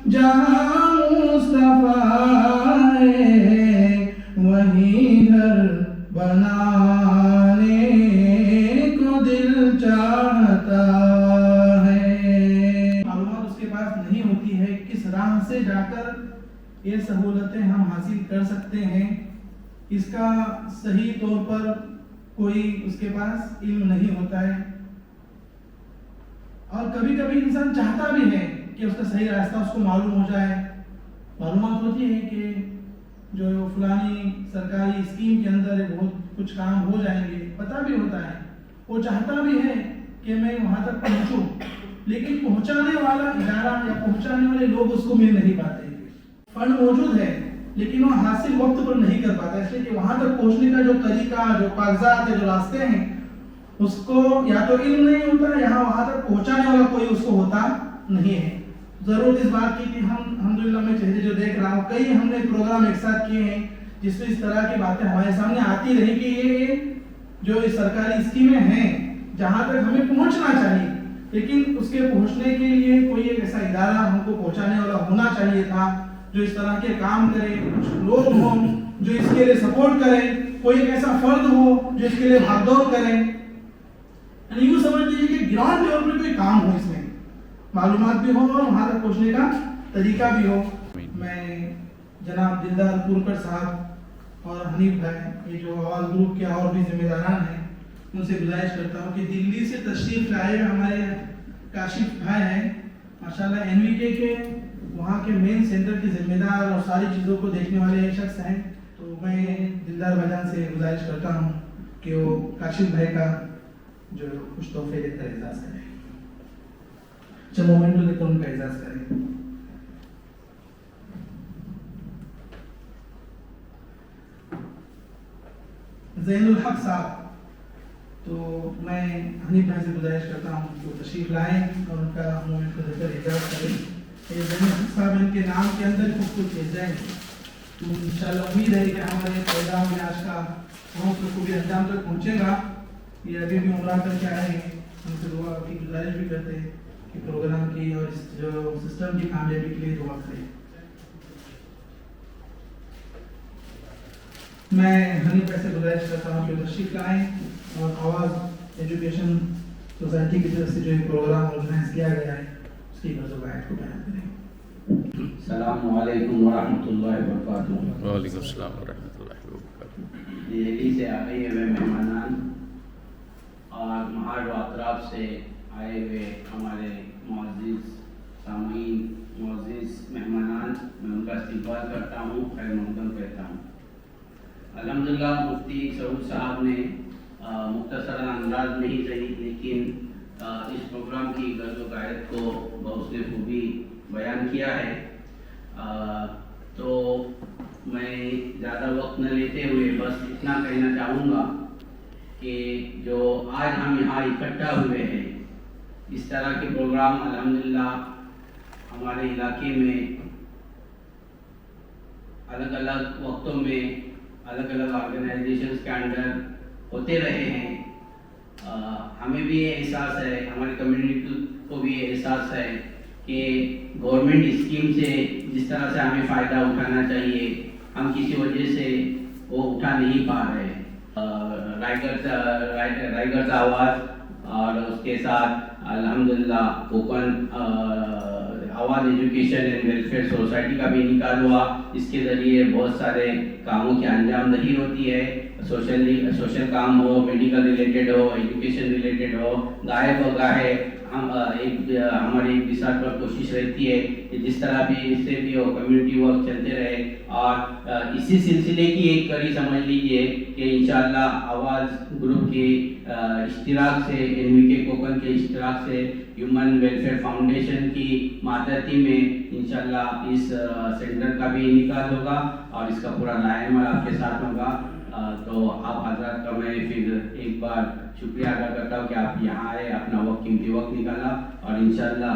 جہاں مصطفیٰ وہیں گھر بنانے کو دل چاہتا ہے. معلومات اس کے پاس نہیں ہوتی ہے کس راہ سے جا کر یہ سہولتیں ہم حاصل کر سکتے ہیں. اس کا صحیح طور پر کوئی اس کے پاس علم نہیں ہوتا ہے. اور کبھی کبھی انسان چاہتا بھی ہے کہ اس کا صحیح راستہ اس کو معلوم ہو جائے. معلومات ہوتی ہے کہ جو فلانی سرکاری اسکیم کے اندر بہت کچھ کام ہو جائیں گے, پتہ بھی ہوتا ہے, وہ چاہتا بھی ہے کہ میں وہاں تک پہنچوں, لیکن پہنچانے والا ادارہ یا پہنچانے والے لوگ اس کو مل نہیں پاتے. فنڈ موجود ہے لیکن وہ حاصل وقت پر نہیں کر پاتا, اس لیے کہ وہاں تک پہنچنے کا جو طریقہ, جو کاغذات ہے, جو راستے ہیں, اس کو یا تو علم نہیں ہوتا یا وہاں تک پہنچانے والا کوئی اس کو ہوتا نہیں ہے. ضرورت اس بات کی کہ ہم الحمدللہ میں چہرے جو دیکھ رہا ہوں, کئی ہم نے پروگرام ایک ساتھ کیے ہیں جس میں اس طرح کی باتیں ہمارے سامنے آتی رہی کہ یہ جو سرکاری اسکیمیں ہیں جہاں تک ہمیں پہنچنا چاہیے, لیکن اس کے پہنچنے کے لیے کوئی ایک ایسا ادارہ ہم کو پہنچانے والا ہونا چاہیے تھا جو اس طرح کے کام کرے, کچھ لوگ ہوں جو اس کے لیے سپورٹ کریں, کوئی ایک ایسا فرد ہو جو اس کے لیے بھاگ دوڑ کریں. یوں سمجھ لیجیے کہ گراؤنڈ لیول پہ کوئی کام ہو, اس میں معلومات بھی ہو اور وہاں تک پہنچنے کا طریقہ بھی ہو. میں جناب دلدار پورکر صاحب اور حنیف بھائی, یہ جو آواز گروپ کے اور بھی ذمہ داران ہیں, ان سے گزارش کرتا ہوں کہ دلی سے تشریف لائے ہوئے ہمارے کاشف بھائی ہیں, ماشاءاللہ NVK کے وہاں کے مین سینٹر کے ذمہ دار اور ساری چیزوں کو دیکھنے والے شخص ہیں. تو میں دلدار بھائی جان سے گزارش کرتا ہوں کہ وہ کاشف بھائی کا جو کچھ تحفے دے کر اعزاز کریں, چند مومنٹ لے کر ان کا اعزاز کریں. زین الحق صاحب, تو میں حنیف بھائی سے گزارش کرتا ہوں کہ وہ تشریف لائیں اور ان کا مومنٹ کو دے کر اعزاز کریں. زین الحق صاحب ان کے نام کے اندر خوبصورت چیزیں ہیں. انشاءاللہ امید ہے کہ ہمارے پروگرام میں آج کا بہت خوبی انجام تک پہنچے گا. یہ ابھی بھی عمرہ کر کے آئے ہیں, ان سے دعا کی گزارش بھی کرتے ہیں کہ پروگرام کی اور اس جو سسٹم کی کامیابی کے لیے دعا کریں. میں حنیف بھائی سے گزارش کرتا ہوں کہ تشریف لائیں اور آواز ایجوکیشن سوسائٹی کی طرف سے جو پروگرام آرگنائز کیا گیا ہے اس کی وضاحت کو بیان کریں. السلام علیکم ورحمۃ اللہ وبرکاتہ. وعلیکم السلام ورحمۃ اللہ وبرکاتہ. دہلی سے آئے ہوئے مہمانان اور مہار و اطراف سے آئے ہوئے ہمارے معزز سامعین, معزز مہمانان, میں ان کا استقبال کرتا ہوں, خیر مقدم کہتا ہوں. الحمدللہ مفتی سعود صاحب نے مختصراً انداز میں ہی صحیح لیکن اس پروگرام کی غرض و غایت کو بحسن خوبی بیان کیا ہے. تو میں زیادہ وقت نہ لیتے ہوئے بس اتنا کہنا چاہوں گا کہ جو آج ہم یہاں اکٹھا ہوئے ہیں, اس طرح کے پروگرام الحمدللہ ہمارے علاقے میں الگ الگ وقتوں میں الگ الگ آرگنائزیشنز کے انڈر ہوتے رہے ہیں. ہمیں بھی یہ احساس ہے, ہماری کمیونٹی کو بھی یہ احساس ہے کہ گورنمنٹ اسکیم سے جس طرح سے ہمیں فائدہ اٹھانا چاہیے ہم کسی وجہ سے وہ اٹھا نہیں پا رہے. رائگرز آواز اور اس کے ساتھ الحمدللہ کوکن آواز ایجوکیشن اینڈ ویلفیئر سوسائٹی کا بھی انعقاد ہوا. اس کے ذریعے بہت سارے کاموں کی انجام دہی ہوتی ہے, سوشل کام ہو, میڈیکل ریلیٹڈ ہو, ایجوکیشن ریلیٹڈ ہو, گاہے بگاہے ہماری ایک بساط پر کوشش رہتی ہے کہ جس طرح بھی اس سے بھی وہ کمیونٹی ورک چلتے رہے. اور اسی سلسلے کی ایک کڑی سمجھ لیجئے کہ انشاءاللہ آواز گروپ کی اشتراک سے, NVK کوکن کے اشتراک سے ہیومن ویلفیئر فاؤنڈیشن کی ماتحتی میں انشاءاللہ اس سینٹر کا بھی انعقاد ہوگا اور اس کا پورا لائن عمل آپ کے ساتھ ہوگا. تو آپ حضرات کا میں پھر ایک بار شکریہ ادا کرتا ہوں کہ آپ یہاں آئے, اپنا وقت قیمتی وقت نکالا. اور انشاءاللہ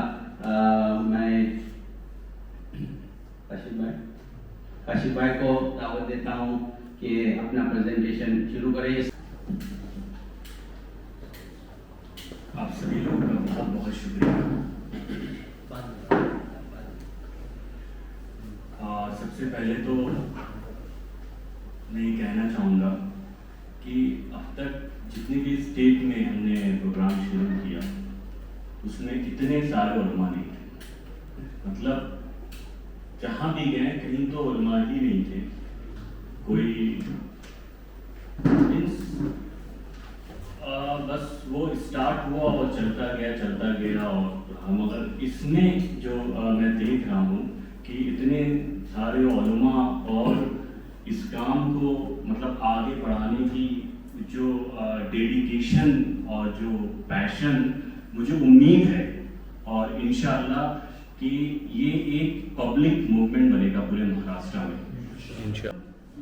میں کاشف بھائی کو دعوت دیتا ہوں کہ اپنا پریزنٹیشن شروع کریں. آپ سبھی لوگوں کا بہت بہت شکریہ. सबसे पहले तो मैं ये कहना चाहूँगा कि अब तक जितनी भी स्टेट में हमने प्रोग्राम शुरू किया उसमें कितने सारे उलमा नहीं थे, मतलब जहाँ भी गए कहीं तो उलमा ही नहीं थे। कोई बस वो स्टार्ट हुआ और चलता गया और हम अगर इसमें जो मैं देख रहा हूँ कि इतने सारे उलमा और इस काम को मतलब आगे बढ़ाने की जो डेडिकेशन और जो पैशन मुझे उम्मीद है और इंशाअल्लाह कि ये एक पब्लिक मूवमेंट बनेगा पूरे महाराष्ट्र में।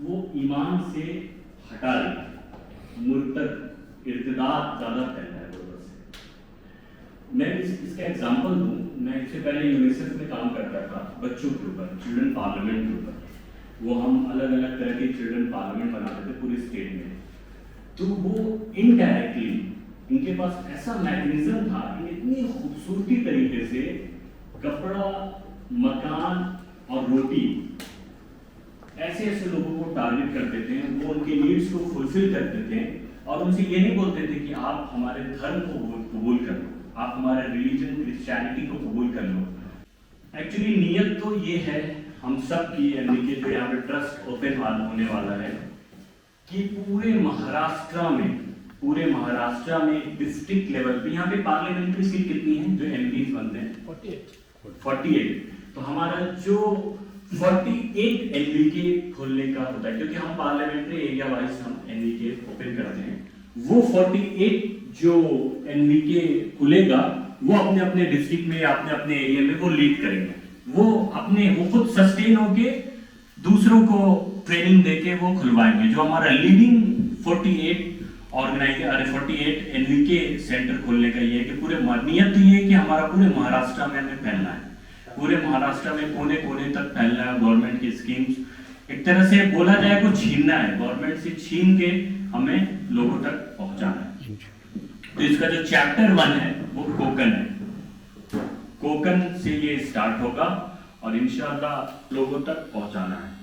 वो ईमान से हटा देगा, मुर्तद इर्तिदाद ज़्यादा फैल रहा है लोगों से। मैं इसका एग्जांपल दूँ, मैं इससे पहले यूनिसेफ में काम करता था बच्चों के ऊपर, चिल्ड्रन पार्लियामेंट के ऊपर। वो हम अलग अलग तरह के चिल्ड्रन पार्लियामेंट बनाते थे पूरे स्टेट में। तो वो इनडायरेक्टली इनके पास ऐसा मैकेनिज्म था, इतनी खूबसूरती तरीके से कपड़ा, मकान और रोटी ऐसे ऐसे लोगों को टारगेट करते थे, वो उनके नीड्स को फुलफिल करते थे और उनसे ये नहीं बोलते थे कि आप हमारे धर्म को कबूल कर लो, आप हमारे रिलीजन क्रिश्चियनिटी को कबूल कर लो। एक्चुअली नीयत तो ये है हम सब की, यानी कि जो यहाँ पे ट्रस्ट ओपन होने वाला है कि पूरे महाराष्ट्र में डिस्ट्रिक्ट लेवल पे, यहाँ पे पार्लियामेंट्री सीट कितनी है जो एमपीज बनते हैं? 48। तो हमारा जो 48 एनवीके खोलने का होता है, क्योंकि हम पार्लियामेंट्री एरिया वाइज हम एनवीके ओपन करते हैं। वो 48 जो एनवीके खुलेगा वो अपने अपने डिस्ट्रिक्ट में, अपने अपने एरिया में वो लीड करेंगे। वो खुद सस्टेन होके दूसरों को ट्रेनिंग देके वो खुलवाएंगे। जो हमारा लीडिंग 48 एनवीके सेंटर खोलने का ये है कि पूरे नियत ये है कि हमारा पूरे महाराष्ट्र में हमें फैलना है, पूरे महाराष्ट्र में कोने कोने तक फैलना है। गवर्नमेंट की स्कीम्स एक तरह से बोला जाए को छीनना है, गवर्नमेंट से छीन के हमें लोगों तक पहुंचाना है। तो इसका जो चैप्टर 1 है वो कोकन है, कोकन से ये स्टार्ट होगा और इंशाअल्लाह लोगों तक पहुंचाना है।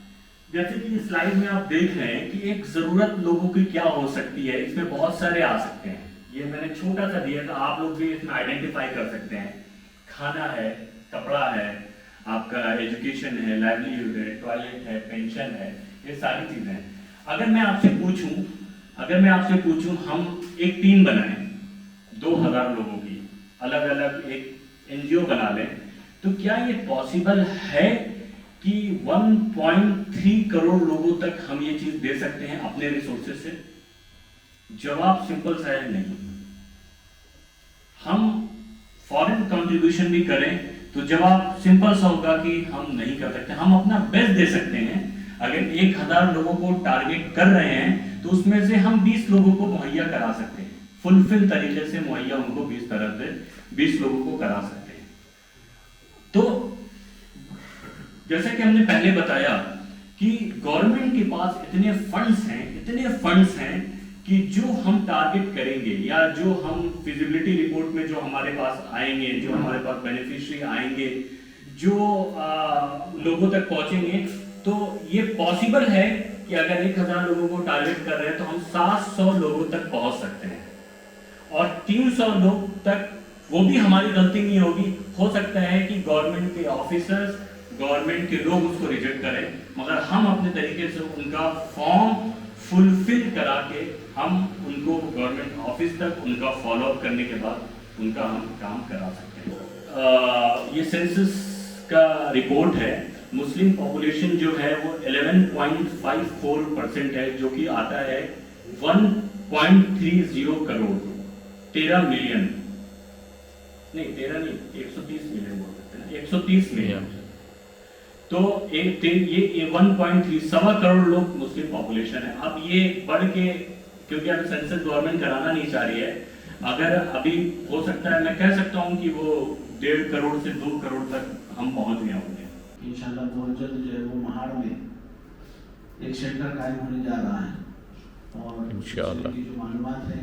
जैसे कि स्लाइड में आप देख रहे हैं कि एक जरूरत लोगों की क्या हो सकती है, इसमें बहुत सारे आ सकते हैं। ये मैंने छोटा सा दिया था, आप लोग भी इसमें आइडेंटिफाई कर सकते हैं। खाना है, कपड़ा है, आपका एजुकेशन है, लाइवलीहुड है, टॉयलेट है, पेंशन है, ये सारी चीजें हैं। अगर मैं आपसे पूछूं हम एक टीम बनाएं 2000 लोगों की, अलग अलग एक एनजीओ बना लें, तो क्या ये पॉसिबल है कि 1.3 करोड़ लोगों तक हम ये चीज दे सकते हैं अपने रिसोर्सेज से? जवाब सिंपल सा है, नहीं। हम फॉरेन कंट्रीब्यूशन भी करें तो जवाब सिंपल सा होगा कि हम नहीं कर सकते। हम अपना बेस्ट दे सकते हैं। अगर 1000 लोगों को टारगेट कर रहे हैं तो उसमें से हम 20 लोगों को मुहैया करा सकते हैं, फुलफिल तरीके से मुहैया उनको 20 लोगों को करा सकते हैं। तो जैसे कि हमने पहले बताया कि गवर्नमेंट के पास इतने फंड्स हैं कि जो हम टारगेट करेंगे या जो हम फिजिबिलिटी रिपोर्ट में जो हमारे पास आएंगे, जो हमारे पास बेनिफिशियरी आएंगे, जो लोगों तक पहुंचेंगे, तो ये पॉसिबल है कि अगर 1000 लोगों को टारगेट कर रहे हैं तो हम 700 लोगों तक पहुंच सकते हैं और 300 लोग तक वो भी हमारी गलती नहीं होगी। हो सकता है कि गवर्नमेंट के ऑफिसर्स, गवर्नमेंट के लोग उसको रिजेक्ट करें, मगर हम अपने तरीके से उनका फॉर्म फुलफिल करा के हम उनको गवर्नमेंट ऑफिस तक उनका फॉलो अप करने के बाद उनका हम काम करा सकते हैं। ये सेंसस का रिपोर्ट है। मुस्लिम पॉपुलेशन जो है वो 11.54% है, जो कि आता है 1.30 करोड़, 13 मिलियन नहीं, 13 नहीं, 130 मिलियन बोल सकते हैं, 130 मिलियन। तो ये 1.3 सवा करोड़ लोग मुस्लिम पॉपुलेशन है। अब ये बढ़ के, क्योंकि अभी सेंसस गवर्नमेंट कराना नहीं चाह रही है, अगर अभी हो सकता है, मैं कह सकता हूँ कि वो 1.5 करोड़ से 2 करोड़ तक हम पहुंच गए होंगे। इंशाल्लाह बहुत जल्द जो है वो महाड़ में एक सेंटर कायम होने जा रहा है और इंशाल्लाह की जो मालूमात है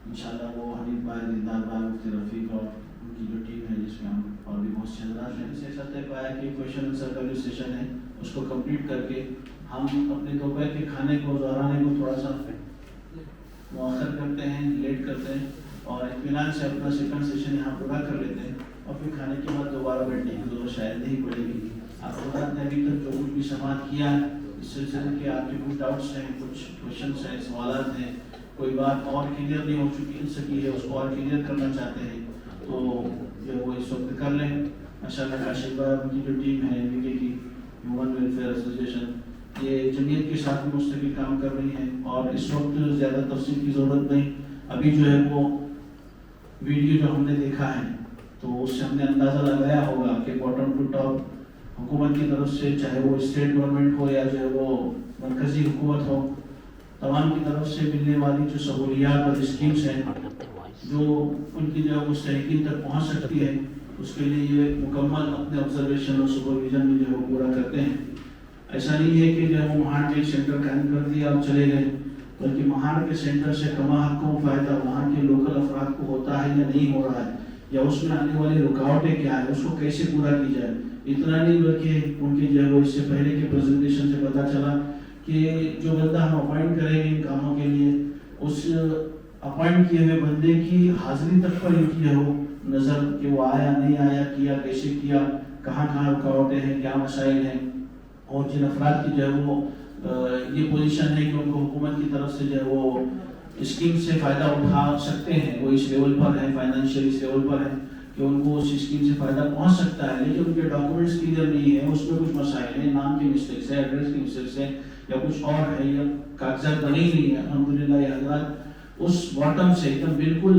इंशाल्लाह वो हनीफ भाई, दिलदार भाई, मुफ्ती रफीक और उनकी जो टीम है जिस में हम और भी बहुत से हजरात ने इसे ऐसा तय पाया कि क्वेश्चन आंसर का जो सेशन है उसको कंप्लीट करके हम अपने दोपहर के खाने को दोहराने को थोड़ा सा मुअख्खर करते हैं, लेट करते हैं और इत्मीनान से अपना सेकंड सेशन यहाँ पूरा कर लेते हैं और फिर खाने के बाद दोबारा बैठने की जरूरत शायद नहीं पड़ेगी। आप हजरात ने अभी तक जो कुछ भी समाप्त किया है इस सिलसिले के आपके कुछ डाउट्स हैं, कुछ क्वेश्चंस हैं, सवालात हैं, कोई बात और क्लियर नहीं हो सकी है उसको और क्लियर करना चाहते हैं तो जो वो इस वक्त कर लें। माशाअल्लाह काशिफ भाई उनकी जो टीम है एनवीके की ह्यूमन वेलफेयर एसोसिएशन ये जमीयत के साथ मुस्तकिल काम कर रही है और इस वक्त ज़्यादा तफसील की ज़रूरत नहीं। अभी जो है वो वीडियो जो हमने देखा है तो उससे हमने अंदाज़ा लगाया होगा कि बॉटम टू टॉप हुकूमत की तरफ से चाहे वो स्टेट गवर्नमेंट हो या जो है वो मरकज़ी हुकूमत हो तमाम की तरफ से मिलने वाली जो सहूलियात और स्कीम्स हैं जो उनकी जो मुस्तहिकीन तक पहुंच सकती है उसके लिए ये मुकम्मल अपने ऑब्जर्वेशन और सुपरविजन में जो है पूरा करते हैं। ऐसा नहीं है कि जो है वो महाड़ के सेंटर कायम कर दिया और चले गए, बल्कि महाड़ के सेंटर से कमा हकों फ़ायदा वहाँ के लोकल अफराद को होता है या नहीं हो रहा है या उसमें आने वाली रुकावटें क्या है उसको कैसे पूरा की जाए। इतना नहीं बल्कि उनके जो है वो इससे पहले के प्रेजेंटेशन से पता चला कि जो बंदा हम अपॉइंट करेंगे इन कामों के लिए उस अपॉइंट किए हुए बंदे की हाजिरी तक पर इनकी है वो नज़र कि वो आया नहीं आया, किया कैसे किया, कहाँ कहाँ रुकावटें हैं, क्या मसाइल हैं और जिन अफराद की जो है वो ये पोजीशन है कि उनको हुकूमत की तरफ से जो है वो स्कीम से फ़ायदा उठा सकते हैं, वो इस लेवल पर है, फाइनेंशियल इस लेवल पर है कि उनको उस स्कीम से फ़ायदा पहुंच सकता है, लेकिन उनके डॉक्यूमेंट्स क्लियर नहीं है, उसमें कुछ मसाइल हैं, नाम की मिस्टेक्स है, एड्रेस की मिस्टेक्स है या कुछ और है या कागजात बने ही नहीं है। अल्हम्दुलिल्लाह ये हज़रात उस बॉटम से एकदम बिल्कुल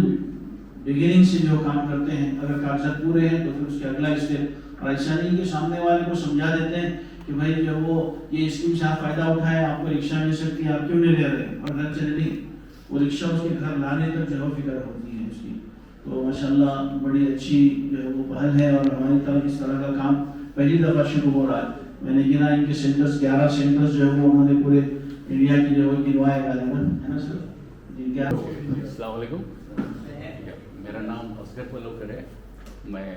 बिगिनिंग से जो काम करते हैं, अगर कागजात पूरे हैं तो फिर उसके अगला स्टेप और ऐसा नहीं कि सामने वाले को समझा देते हैं कि भाई जो वो ये स्कीम से आप फ़ायदा उठाएं, आपको रिक्शा मिल सकती है, आप क्यों नहीं ले रहे और घर चले नहीं, वो रिक्शा उसके घर लाने तक जो है फिक्र होती है उसकी। तो माशाल्लाह बड़ी अच्छी जो है वो पहल है और हमारी तरफ इस तरह का काम पहली दफ़ा शुरू हो रहा है। मैंने गिना इनके सेंटर्स 11 सेंटर्स जो है वो उन्होंने पूरे इंडिया की जो है गिनवाए गालिबन, है ना सर जी? अस्सलाम वालेकुम, मेरा नाम असगर पलोकर है, मैं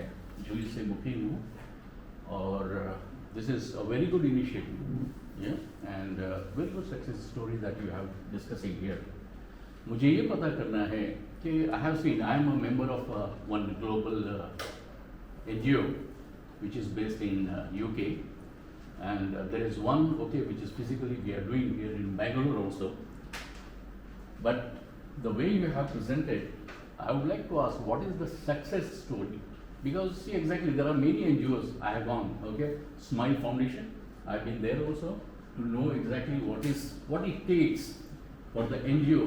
जूही से मुकीम हूँ और this is a very good initiative and very good success story that you have discussing here. मुझे ये पता करना है कि I have seen, I am a member of one global NGO which is based in UK and there is one which is physically we are doing here in Bangalore also, but the way you have presented, I would like to ask what is the success story, because see exactly there are many NGOs I have gone, Smile Foundation, I have been there also to know exactly what it takes for the NGO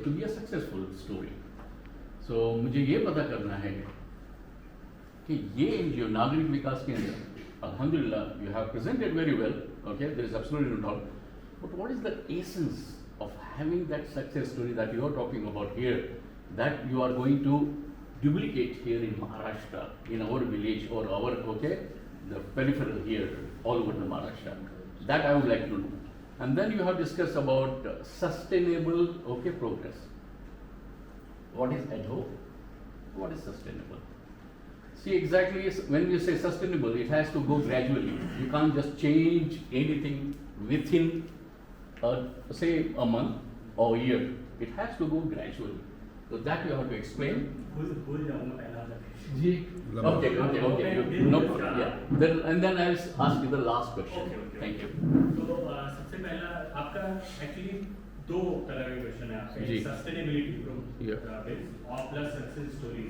to be a successful story. So मुझे ये पता करना है कि ये NGO नागरिक विकास केंद्र, alhamdulillah you have presented very well, there is absolutely no doubt, but what is the essence of having that success story that you are talking about here, that you are going to duplicate here in Maharashtra, in our village or our the peripheral here all over the Maharashtra? That I would like to know. And then you have discussed about sustainable progress. What is ad hoc? What is sustainable? See exactly when you say sustainable, it has to go gradually. You can't just change anything within say a month or a year. It has to go gradually. So that you have to explain. Okay. No problem. Yeah. Then I'll ask you the last question. Okay. Thank you. तो सबसे पहला आपका actually दो तरह के question है आपके, जी। Sustainability Yeah. और प्लस सक्सेस स्टोरी।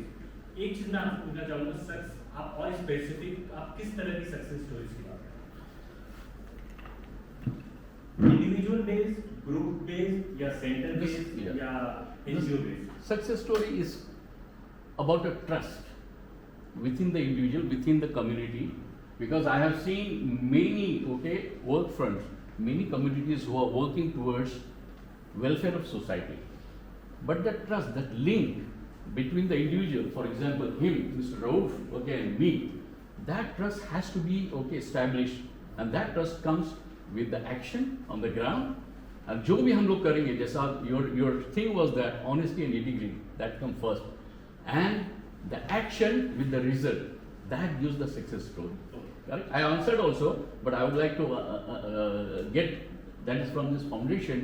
एक चीज मैं आपको पूछना चाहूँगा, आप और स्पेसिफिक आप किस तरह की सक्सेस स्टोरीज की बात करें? इंडिविजुअल बेस्ड, ग्रुप बेस्ड या सेंटर बेस्ड Yeah. या NGO based? Success story is about a trust within the individual, within the community, because I have seen many work fronts, many communities who are working towards welfare of society, but that trust, that link between the individual, for example him, Mr. Rauf, and me, that trust has to be established, and that trust comes with the action on the ground. And जो भी हम लोग करेंगे, जैसा your thing was that honesty and integrity that come first, and the action with the result, that gives the success story. Correct? I answered also, but I would like to get that is from this foundation,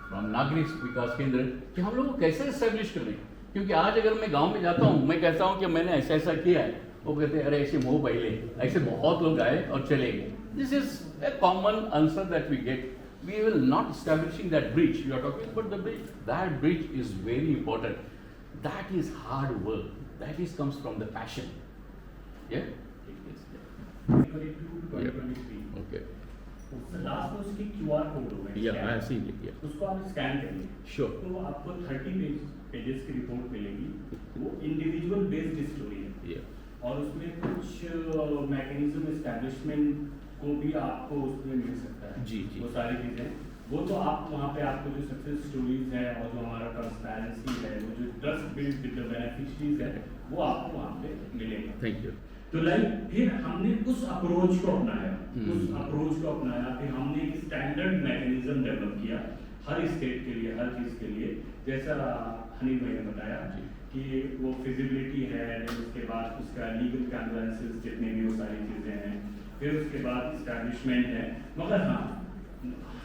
from नागरिक विकास केंद्र, कि हम लोग को कैसे establish करें. क्योंकि आज अगर मैं गांव में जाता हूँ, मैं कहता हूँ कि मैंने ऐसा ऐसा किया है, वो कहते हैं अरे ऐसे मुंह पहले, ऐसे बहुत लोग आए और चले गए. This is a common answer that we get. We will not establishing that bridge. You are talking about the bridge. That bridge is very important. That is hard work. That is comes from the passion. Yeah. 2022 to 2023 Okay. उससे last में उसकी QR code होगा. Yeah, I have seen it. Yeah. उसको आप scan करेंगे. Sure. तो आपको 30 pages की रिपोर्ट मिलेगी. वो इंडिविजुअल बेस्ड स्टोरी है. Yeah. और उसमें कुछ मैकेनिज्म एस्टैब्लिशमेंट को भी आपको उसमें मिल सकता है. जी, जी. वो सारी चीज़ें वो तो आप वहाँ पे आपको जो सक्सेस स्टोरीज है और जो हमारा ट्रांसपेरेंसी है, वो जो trust build with the beneficiaries है, वो आपको वहाँ पे मिलेगा. Thank you. तो लाइक फिर हमने उस अप्रोच को अपनाया. फिर हमने एक स्टैंडर्ड मैकेनिज्म डेवलप किया हर स्टेट के लिए, हर चीज़ के लिए. जैसा हनीफ भाई ने बताया कि वो फिजिबिलिटी है, उसके बाद उसका लीगल कॉन्फ्रेंसेस जितने भी वो सारी चीज़ें हैं, फिर उसके बाद इस्टेब्लिशमेंट है. मगर हाँ,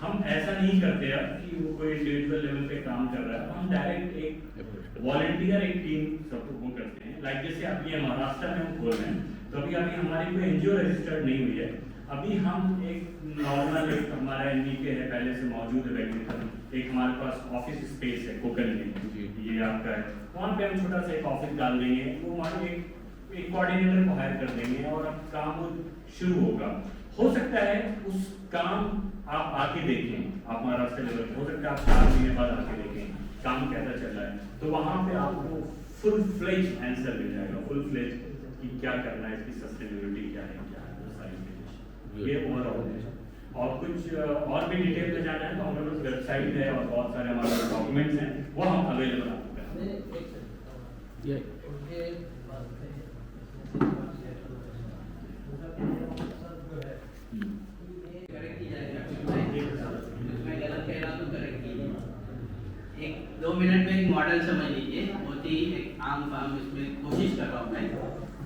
हम ऐसा नहीं करते अब कि वो कोई इंडिविजुअल लेवल पे काम कर रहा है. हम डायरेक्ट एक वॉलंटियर एक टीम सबको वो करते हैं. लाइक जैसे अभी ये महाराष्ट्र में हम खोल रहे हैं, तो अभी हमारी कोई एनजीओ रजिस्टर्ड नहीं हुई है. अभी हम एक नॉर्मल एक हमारा एनवीके है पहले से मौजूद है बैडमिंटन. एक हमारे पास ऑफिस स्पेस है कोकल में, ये आपका है. वहाँ पे हम छोटा सा एक ऑफिस डाल देंगे. वो हमारे एक कोऑर्डिनेटर को हायर कर देंगे और अब काम शुरू होगा. हो सकता है उस काम आप आके देखें, आप महाराष्ट्र लेवल पे, हो सकता है आप 4 महीने बाद आके देखें काम कैसा चल रहा है. तो वहाँ पे आपको फुल फ्लेज आंसर मिल जाएगा, फुल फ्लेज कि क्या करना है, इसकी सस्टेनेबिलिटी क्या है, वो सारी चीजें. ये ओवरऑल है. और कुछ और भी डिटेल में जाना है तो हमारे पास वेबसाइट है और बहुत सारे हमारे डॉक्यूमेंट्स हैं, वो हम अवेलेबल आपको कराएंगे. एक 2 मिनट में एक मॉडल समझ लीजिए. बहुत ही एक आम काम इसमें कोशिश कर रहा हूँ मैं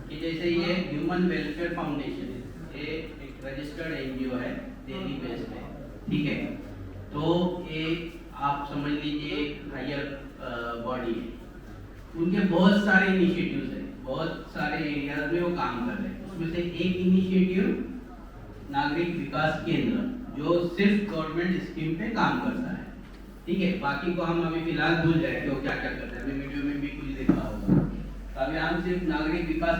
कि जैसे ये ह्यूमन वेलफेयर फाउंडेशन है, ये एक रजिस्टर्ड एनजीओ है, दिल्ली बेस्ड है. ठीक है. तो ये आप समझ लीजिए एक हायर बॉडी है. उनके बहुत सारे इनिशिएटिव्स हैं, बहुत सारे एरियाज में वो काम कर रहे हैं. उसमें से एक इनिशिएटिव नागरिक विकास केंद्र जो सिर्फ गवर्नमेंट स्कीम पे काम करता है. ठीक है. बाकी को हम अभी फिलहाल भूल जाए कि वो क्या क्या करते हैं. वीडियो में भी कुछ देखा होगा. अभी हम सिर्फ नागरिक विकास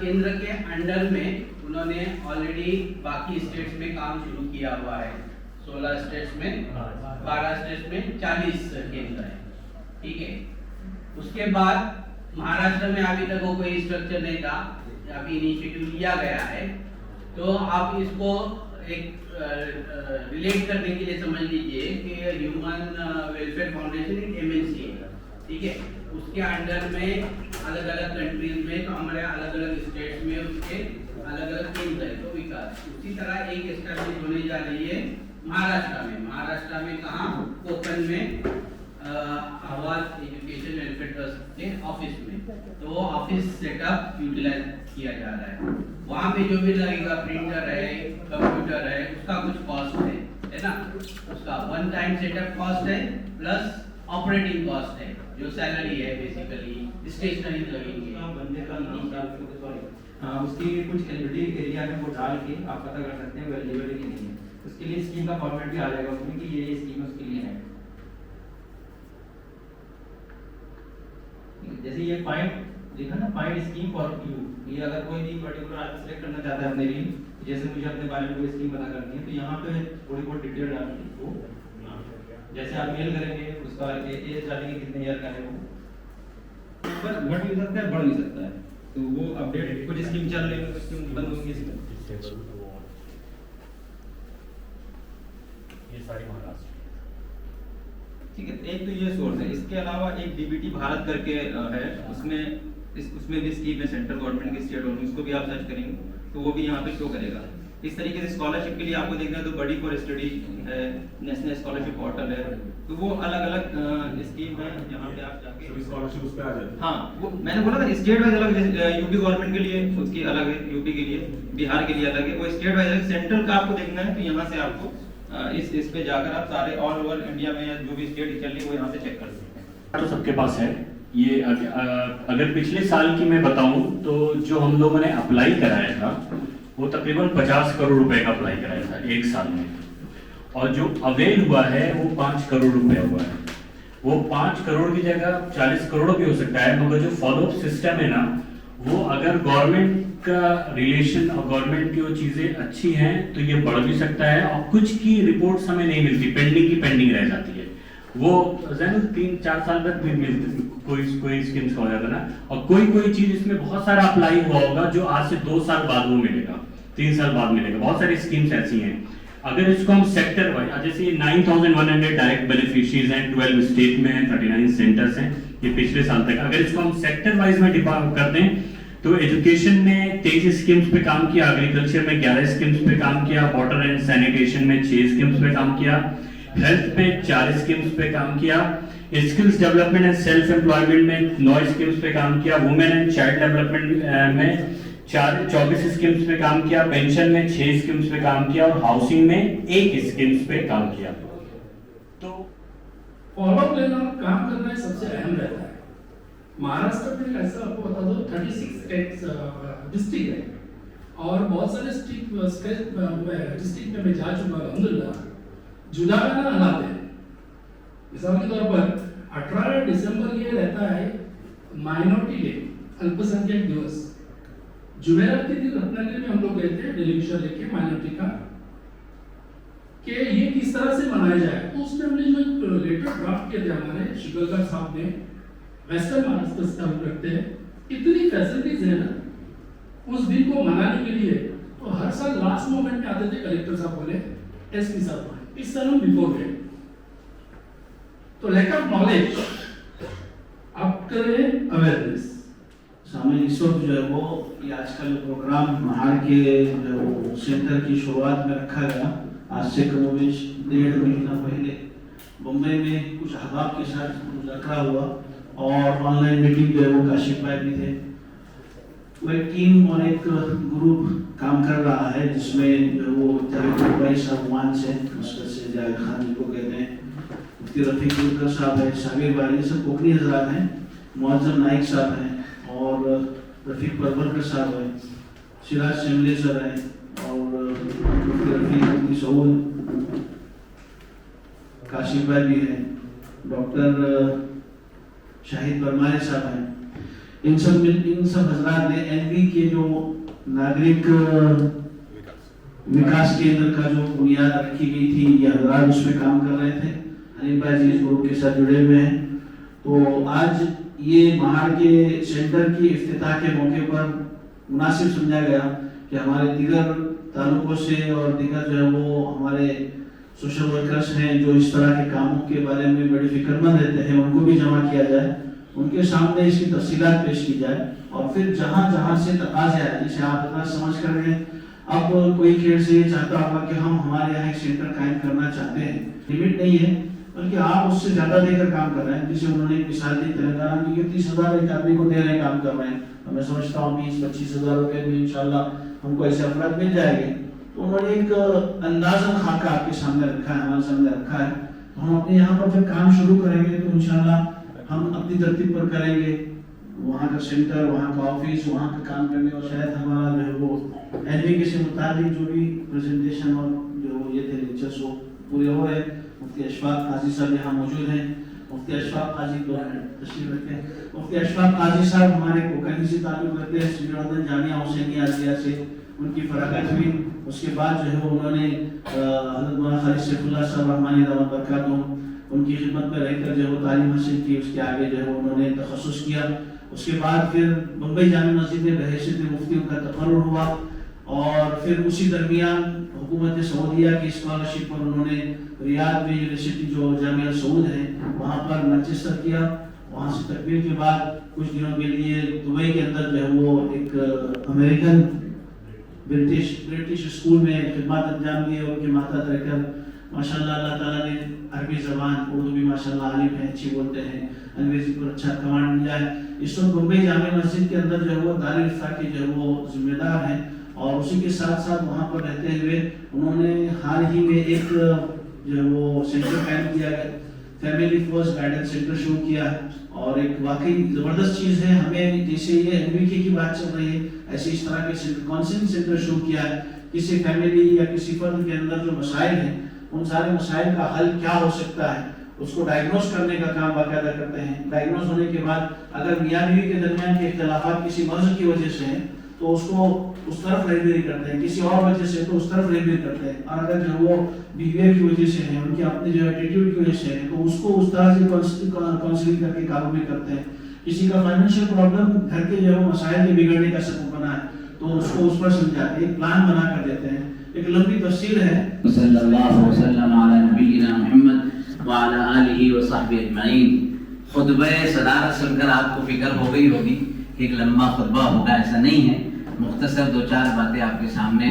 केंद्र के अंडर में उन्होंने ऑलरेडी बाकी स्टेट्स में काम शुरू किया हुआ है. 16 स्टेट्स में, 12 स्टेट्स में 40 केंद्र है. ठीक है. उसके बाद महाराष्ट्र में अभी तक वो कोई स्ट्रक्चर नहीं था, अभी इनिशिएटिव लिया गया है. तो आप इसको एक रिलेट करने के लिए समझ लीजिए कि ह्यूमन वेलफेयर फाउंडेशन एक एमएनसी है. ठीक है. उसके अंडर में अलग अलग कंट्रीज में, तो हमारे अलग अलग स्टेट्स में उसके अलग अलग केंद्र है. तो विकास उसी तरह एक एस्टैब्लिश होने जा रही है महाराष्ट्र में कहाँ? कोकण में आवाज एजुकेशन वेलफेयर ट्रस्ट के ऑफिस में. तो वो ऑफिस सेटअप यूटिलाइज किया जा रहा है. वहाँ पे जो भी लगेगा, प्रिंटर है, कंप्यूटर है, उसका कुछ कॉस्ट है ना. उसका वन टाइम सेटअप कॉस्ट है प्लस ऑपरेटिंग कॉस्ट है, जो सैलरी है बेसिकली, स्टेशनरी लगेंगे. हाँ, उसकी कुछ एलिजिबिलिटी एरिया में वो डाल के आप पता कर सकते हैं अवेलेबल है कि नहीं है. उसके लिए स्कीम का फॉर्मेट भी आ जाएगा उसमें कि ये स्कीम उसके लिए है. जैसे ये फाइंड देखा ना, फाइंड स्कीम फॉर यू. ये अगर कोई भी पर्टिकुलर आदमी सेलेक्ट करना चाहता है अपने लिए, जैसे मुझे अपने बारे में कोई स्कीम पता करनी है, तो यहाँ पे थोड़ी बहुत डिटेल डालनी है. वो जैसे आप मेल करेंगे, उसका एज डालेंगे कितने ईयर का है, वो पर घट भी सकता है, बढ़ भी सकता है. तो वो अपडेट कुछ स्कीम चल रही है, कुछ स्कीम बंद होंगी इसमें. ये सारी महाराष्ट्र. ठीक है. एक तो ये सोर्स है. इसके अलावा एक डीबीटी भारत करके है, उसमें भी स्कीम है सेंट्रल गवर्नमेंट की, स्टेट गवर्नमेंट. उसको भी आप सर्च करेंगे तो वो भी यहाँ पे शो करेगा. इस तरीके से स्कॉलरशिप के लिए आपको देखना है तो बड़ी फॉर स्टडी है, नेशनल स्कॉलरशिप पोर्टल है, तो वो अलग अलग स्कीम है जहाँ पे आप जाके स्कॉलरशिप उस पे आ जाती है। हाँ, वो मैंने बोला था स्टेट वाइज अलग, यूपी गवर्नमेंट के लिए उसकी अलग है, यूपी के लिए, बिहार के लिए अलग है, वो स्टेट वाइज अलग। सेंट्रल का आपको देखना है तो यहाँ से आपको इस पे जाकर आप सारे ऑल ओवर इंडिया में या जो भी स्टेट चल रही है वो यहाँ से चेक कर सकते हैं। तो सबके पास है ये। अगर पिछले साल की मैं बताऊं तो जो हम लोगों ने अप्लाई कराया था वो तकरीबन 50 करोड़ रुपए का अप्लाई कराया था एक साल में, और जो अवेल हुआ है वो 5 करोड़ रुपए हुआ है। वो 5 करोड़ की जगह 40 करोड़ भी हो सकता है, मगर जो फॉलोअप सिस्टम है ना, वो अगर गवर्नमेंट का रिलेशन और गवर्नमेंट की वो चीजें अच्छी हैं तो ये बढ़ भी सकता है, और कुछ की रिपोर्ट्स हमें नहीं मिलती, पेंडिंग की पेंडिंग रह जाती है। वो 3-4 साल तक भी मिलती, कोई स्कीम्स का हो जाता ना, और कोई चीज इसमें बहुत सारा अप्लाई हुआ होगा जो आज से 2 साल बाद वो मिलेगा, 3 साल बाद मिलेगा। बहुत सारी स्कीम्स ऐसी हैं। अगर इसको हम सेक्टर वाइज, जैसे 9100 डायरेक्ट बेनिफिशियरीज हैं, 12 स्टेट में हैं, 39 सेंटर्स हैं, ये पिछले साल तक। अगर इसको हम सेक्टर वाइज में डिवाइड करते हैं तो एजुकेशन में 23 स्कीम्स पे काम किया, एग्रीकल्चर में 11 स्कीम्स पे काम किया, वाटर एंड सैनिटेशन में 6 स्कीम्स पे काम किया, हेल्थ पे 4 स्कीम्स पे काम किया, skills development and self employment में 9 स्कीम्स पे काम किया, वुमेन एंड चाइल्ड डेवलपमेंट में 24 स्कीम्स पे काम किया, पेंशन में 6 स्कीम्स पे काम किया, और हाउसिंग में 1 स्कीम्स पे काम किया। तो फॉलो प्लान और काम करना है सबसे अहम रहता है। महाराष्ट्र में ऐसा आपको बता दो 36 डिस्ट्रिक्ट है, और बहुत सारे डिस्ट्रिक्ट में मैं जा चुका हूँ अल्हम्दुलिल्लाह, जुलाना हालात है। मिसाल के तौर पर 18 दिसंबर ये रहता है माइनॉरिटी डे, अल्पसंख्यक दिवस। जुमेरात के दिन रत्नागिरी में हम लोग गए थे डेलीगेशन लेके माइनॉरिटी का, कि ये किस तरह से मनाया जाए। तो उसमें हमने जो लेटर ड्राफ्ट किए थे हमारे शिकलकर साहब ने, वेस्टर्न महाराष्ट्र से हम रखते हैं, इतनी फैसिलिटीज है ना उस दिन को मनाने के लिए। तो हर साल लास्ट मोमेंट में आते थे, कलेक्टर साहब बोले, एसपी साहब बोले, इस साल हम बिफोर गए। तो लैक ऑफ नॉलेज, आप करें अवेयरनेस। सामने इस वक्त जो है वो ये आजकल प्रोग्राम महाड़ के जो सेंटर की शुरुआत में रखा गया, आज से कमोबेश 1.5 महीना पहले मुंबई में कुछ अहबाब के साथ मुज़ाकरा हुआ, और ऑनलाइन मीटिंग जो है वो काशिफ भाई भी थे। वो एक टीम और एक ग्रुप काम कर रहा है जिसमें जो वो जावेद भाई साहब मान से मस्कत से जावेद खान जी को कहते हैं, मुफ्ती रफीक गुलकर साहब है, साबिर भाई, ये सब कोकनी हजरात हैं, मुअज्जम नाइक साहब हैं, और रफीक परवरकर साहब है, सिराज शेमले सर है, और रफीक सऊद, काशिफ भाई भी है, डॉक्टर शाहिद परमारे साहब हैं। इन सब हजरात ने एनवी के जो नागरिक विकास केंद्र का जो बुनियाद रखी गई थी, ये हजरात उसमें काम कर रहे थे। हनीफ भाई जी इस ग्रुप के साथ जुड़े हुए हैं। तो आज ये महाड़ के सेंटर की इफ्तिताह के मौके पर मुनासिब समझा गया कि हमारे दीगर तालुकों से और दीगर जो है वो हमारे सोशल वर्कर्स हैं जो इस तरह के कामों के बारे में बड़ी फिक्रमंद रहते हैं, उनको भी जमा किया जाए, उनके सामने इसकी तफसीलात पेश की जाए, और फिर जहाँ जहाँ से तकाज़े आए, जैसे आप इतना समझ कर रहे हैं, अब कोई खेल से ये चाहता होगा कि हम हमारे यहाँ एक सेंटर कायम करना चाहते हैं, लिमिट नहीं है, बल्कि आप उससे ज़्यादा देकर काम कर रहे हैं। जैसे उन्होंने एक मिसाल दी तेलंगाना की, 30,000 एक आदमी को दे रहे हैं, काम कर रहे हैं, तो मैं समझता हूँ 20-25 हज़ार रुपये में इंशाल्लाह हमको ऐसे अफराद मिल जाएंगे। तो उन्होंने एक अंदाज़न खाका आपके सामने रखा है, हमारे सामने रखा है। तो हम अपने यहाँ पर जब काम शुरू करेंगे तो इंशाल्लाह हम अपनी तरतीब पर करेंगे, वहाँ का सेंटर, वहाँ का ऑफिस, वहाँ का काम करने, और शायद हमारा जो है वो एनवीके से मुताबिक जो भी प्रेजेंटेशन और जो ये थे लेक्चर्स वो पूरे हो रहे। मुफ्ती अशफाक काजी साहब यहाँ मौजूद हैं। मुफ्ती अशफाक काजी को तशरीफ रखते हैं। मुफ्ती अशफाक काजी साहब हमारे कोकनी से ताल्लुक़ रखते हैं, सिविल जामिया हुसैनिया आसिया से उनकी फरागत हुई। उसके बाद जो है वो उन्होंने हज़रत मौलाना खालिद सैफुल्लाह साहब रहमानी दामत बरकातुहू उनकी खिदमत में रहकर जो है वो तालीम हासिल की। उसके आगे जो है वो उन्होंने तखस्सुस किया। उसके बाद फिर मुंबई जामिया मस्जिद में बहैसियत मुफ्ती उनका तकर्रुर हुआ, और फिर उसी दरमियान हुकूमत सऊदिया की स्कॉलरशिप पर उन्होंने रियाद में यूनिवर्सिटी जो जामिया सऊद है वहाँ पर मैनचेस्टर किया। वहाँ से तकबीर के बाद कुछ दिनों के लिए दुबई के अंदर जो है वो एक अमेरिकन ब्रिटिश स्कूल में खिदमत अंजाम दिए, उनके माता डायरेक्टर माशाल्लाह अल्लाह ताला ने अरबी ज़बान उर्दू भी माशाल्लाह आलिम है, अच्छी बोलते हैं, अंग्रेजी पर अच्छा कमांड मिला है। इस वक्त मुंबई जामे मस्जिद के अंदर जो है वो दारुल इफ्ता के जो है वो जिम्मेदार हैं, और उसी के साथ साथ वहाँ पर रहते हुए उन्होंने हाल ही में एक जो है वो सेंटर कायम किया है, फैमिली फर्स्ट गाइडेंस सेंटर शुरू किया है, और एक वाकई ज़बरदस्त चीज़ है। हमें जैसे ये MBK की बात चल रही है, ऐसे इस तरह के काउंसलिंग सेंटर शुरू किया है, किसी फैमिली या किसी फर्द के अंदर जो मसाइल हैं उन सारे मसाइल का हल क्या हो सकता है उसको डायग्नोस करने का काम बाकायदा करते हैं। डायग्नोस होने के बाद अगर मियाँ बीवी के दरमियान के इख्तलाफात किसी मर्ज की वजह से हैं तो उसको उस तरफ रहबरी करते हैं, किसी और वजह से तो उस तरफ रहबरी करते हैं, और अगर जो वो बिहेवियर की वजह से है, उनके अपने जो एटीट्यूड की वजह से है, तो उसको उस तरह से काउंसलिंग करके काबू में करते हैं। किसी का फाइनेंशियल प्रॉब्लम घर के जो है मसाइल के बिगड़ने का सबब बना है तो उसको उस पर समझाते हैं, एक प्लान बना कर देते हैं। एक लंबी तफसीर है। सल्लल्लाहु वसल्लम अला नबीना मुहम्मद व अला आलिहि व सहबिहि अजमईन। खुतबा सदारत सुनकर आपको फिक्र हो गई होगी कि एक लंबा खुतबा होगा, ऐसा नहीं है। मुख्तसर 2-4 बातें आपके सामने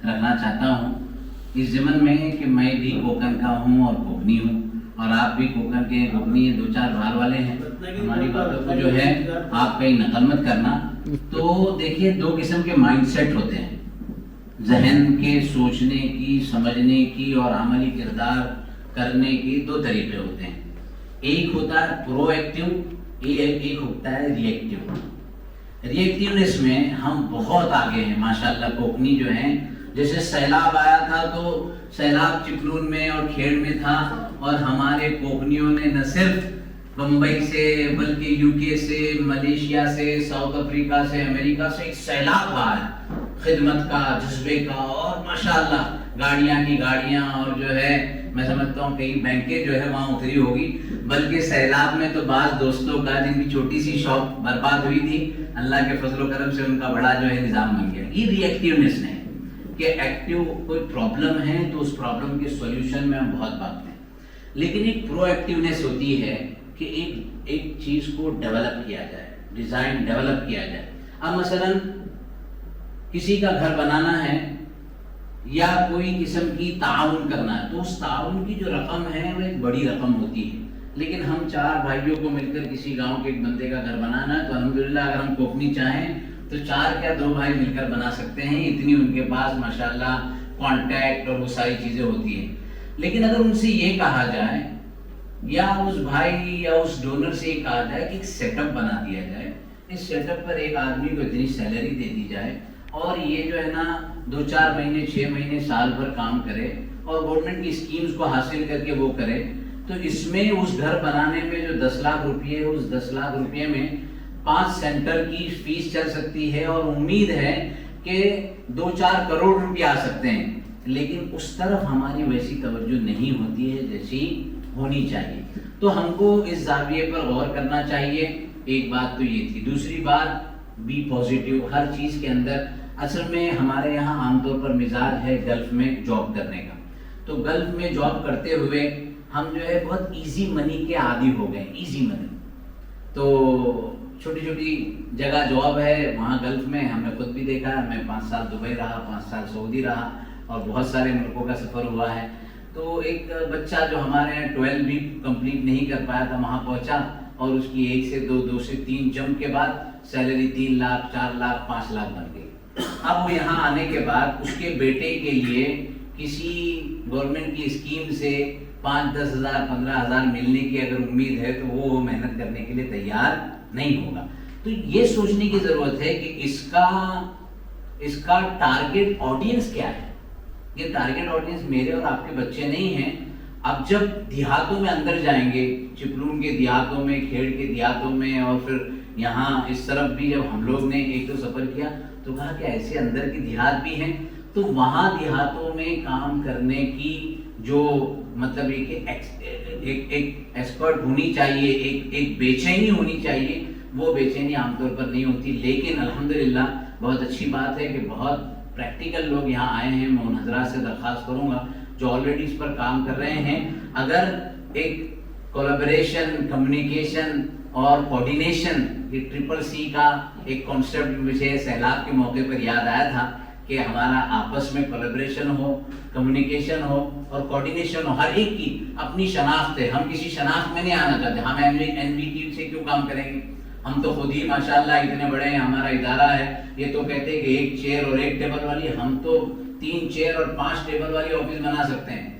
रखना चाहता हूँ, इस ज़मन में कि मैं भी कोकन का हूँ और कोकनी हूँ, और आप भी कोकन के कोकनी हैं, 2-4 बाहर वाले हैं। हमारी बातों को जो है आप कहीं नकल मत करना। तो देखिए, 2 किस्म के माइंडसेट होते हैं, जहन के सोचने की, समझने की और अमली किरदार करने के 2 तरीके होते हैं। एक होता है प्रोएक्टिव, एक होता है रिएक्टिव। रिएक्टिवनेस में हम बहुत आगे हैं माशाल्लाह। कोकनी जो हैं, जैसे सैलाब आया था तो सैलाब चिपलून में और खेड़ में था, और हमारे कोकनियों ने न सिर्फ बम्बई से बल्कि यूके से, मलेशिया से, साउथ अफ्रीका से, अमेरिका से एक सैलाब आया खिदमत का, जज्बे का, और माशाल्लाह गाड़ियाँ की गाड़ियाँ, और जो है मैं समझता हूँ कई बैंकें जो है वहाँ उतरी होगी। बल्कि सैलाब में तो बाज़ दोस्तों का जिनकी छोटी सी शॉप बर्बाद हुई थी, अल्लाह के फजल करम से उनका बड़ा जो है निज़ाम बन गया। ये रिएक्टिवनेस है कि एक्टिव कोई प्रॉब्लम है तो उस प्रॉब्लम के सॉल्यूशन में हम बहुत भागते हैं, लेकिन एक प्रोएक्टिवनेस होती है कि एक चीज़ को डेवलप किया जाए, डिज़ाइन डेवलप किया जाए। अब मसलन किसी का घर बनाना है या कोई किस्म की ताउन करना है, तो उस ताउन की जो रकम है वो एक बड़ी रकम होती है, लेकिन हम 4 भाइयों को मिलकर किसी गांव के एक बंदे का घर बनाना है तो अल्हम्दुलिल्लाह अगर हम कोकनी चाहें तो 4 क्या 2 भाई मिलकर बना सकते हैं। इतनी उनके पास माशाल्लाह कांटेक्ट और वो सारी चीज़ें होती हैं। लेकिन अगर उनसे ये कहा जाए या उस भाई या उस डोनर से ये कहा जाए कि एक सेटअप बना दिया जाए, इस सेटअप पर एक आदमी को इतनी सैलरी दे दी जाए और ये जो है ना 2-4 महीने 6 महीने साल भर काम करे और गवर्नमेंट की स्कीम्स को हासिल करके वो करे, तो इसमें उस घर बनाने में जो 10 लाख रुपये, उस 10 लाख रुपये में 5 सेंटर की फीस चल सकती है और उम्मीद है कि 2-4 करोड़ रुपये आ सकते हैं। लेकिन उस तरफ हमारी वैसी तवज्जो नहीं होती है जैसी होनी चाहिए, तो हमको इस जाविये पर गौर करना चाहिए। एक बात तो ये थी। दूसरी बात, बी पॉजिटिव हर चीज़ के अंदर। असल में हमारे यहाँ आमतौर पर मिजाज है गल्फ में जॉब करने का, तो गल्फ में जॉब करते हुए हम जो है बहुत इजी मनी के आदी हो गए, इजी मनी। तो छोटी छोटी जगह जॉब है वहाँ गल्फ में, हमने खुद भी देखा है। मैं 5 साल दुबई रहा, 5 साल सऊदी रहा और बहुत सारे मुल्कों का सफ़र हुआ है। तो एक बच्चा जो हमारे यहाँ 12 भी कंप्लीट नहीं कर पाया था, वहाँ पहुँचा और उसकी 1 से 2, 2 से 3 जंप के बाद सैलरी 3 लाख, 4 लाख, 5 लाख बन गई। अब वो यहाँ आने के बाद उसके बेटे के लिए किसी गवर्नमेंट की स्कीम से 5-10 हज़ार 15 हज़ार मिलने की अगर उम्मीद है तो वो मेहनत करने के लिए तैयार नहीं होगा। तो ये सोचने की ज़रूरत है कि इसका टारगेट ऑडियंस क्या है। ये टारगेट ऑडियंस मेरे और आपके बच्चे नहीं हैं। अब जब देहातों में अंदर जाएंगे, चिपलून के देहातों में, खेड़ के देहातों में और फिर यहाँ इस तरफ भी जब हम लोग ने एक तो सफ़र किया तो कहा कि ऐसे अंदर के देहात भी हैं, तो वहाँ देहातों में काम करने की जो मतलब एक एक्सपर्ट होनी चाहिए, एक बेचैनी होनी चाहिए, वो बेचैनी आमतौर पर नहीं होती। लेकिन अल्हम्दुलिल्लाह बहुत अच्छी बात है कि बहुत प्रैक्टिकल लोग यहाँ आए हैं। मैं उन हज़रात से दरख्वास्त करूँगा जो ऑलरेडी इस पर काम कर रहे हैं, अगर एक कोलैबोरेशन, कम्युनिकेशन और कोऑर्डिनेशन, ये 3C का एक कॉन्सेप्ट मुझे सैलाब के मौके पर याद आया था کہ ہمارا آپس میں کولیبریشن ہو, کمیونیکیشن ہو اور کوارڈینیشن ہو. ہر ایک کی اپنی شناخت ہے, ہم کسی شناخت میں نہیں آنا چاہتے. ہم NVT سے کیوں کام کریں گے؟ ہم تو خود ہی ماشاءاللہ اتنے بڑے ہیں, ہمارا ادارہ ہے, یہ تو کہتے ہیں کہ 1 چیئر اور 1 ٹیبل والی, ہم تو 3 چیئر اور 5 ٹیبل والی آفس بنا سکتے ہیں.